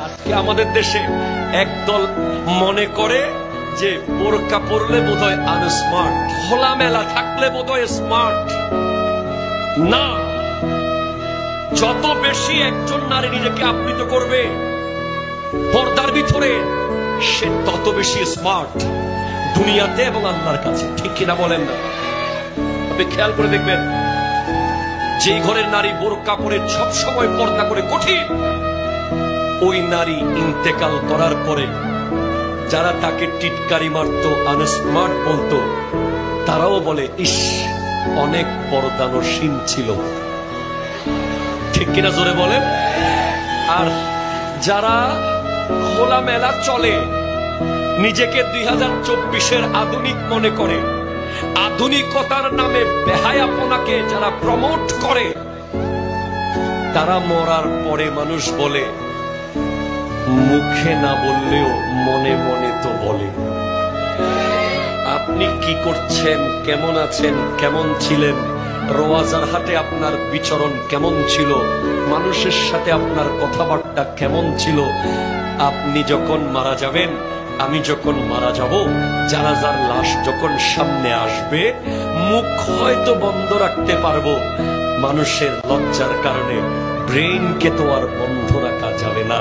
আজকে আমাদের দেশে একদল মনে করে যে বোরকা পরলে বোধহয় আনস্মার্ট, খোলামেলা থাকলে বোধহয় স্মার্ট। না, যত বেশি একজন নারী নিজেকে আবৃত করবে পর্দার ভিতরে, সে তত বেশি স্মার্ট দুনিয়াতে এবং আল্লাহর কাছে। ঠিক কিনা বলেন না? আপনি খেয়াল করে দেখবেন, যে ঘরের নারী বোরকা পরে সব সময় পর্দা করে কঠিন, ওই নারী ইন্তেকাল করার পরে যারা তাকে টিটকারি মারত, আনস্মার্ট বলতো, তারাও বলে ইস, অনেক পর্দানসীন ছিল। ঠিক কিনা জোরে বলেন? আর যারা খোলামেলা চলে, নিজেকে 2024-এর আধুনিক মনে করে, আধুনিকতার নামে বেহায়াপনাকে যারা প্রমোট করে, তারা মরার পরে মানুষ বলে, মুখে না বললেও মনে মনে তো বলে। আপনি কি করছেন, কেমন আছেন, কেমন ছিলেন, রোয়াজার হাটে আপনার বিচরণ কেমন ছিল, মানুষের সাথে আপনার কথাবার্তা কেমন ছিল, আপনি যখন মারা যাবেন, আমি যখন মারা যাব, জানাজার লাশ যখন সামনে আসবে, মুখ হয়তো বন্ধ রাখতে পারবো, মানুষের লজ্জার কারণে ব্রেইনকে তো আর বন্ধ রাখা যাবে না।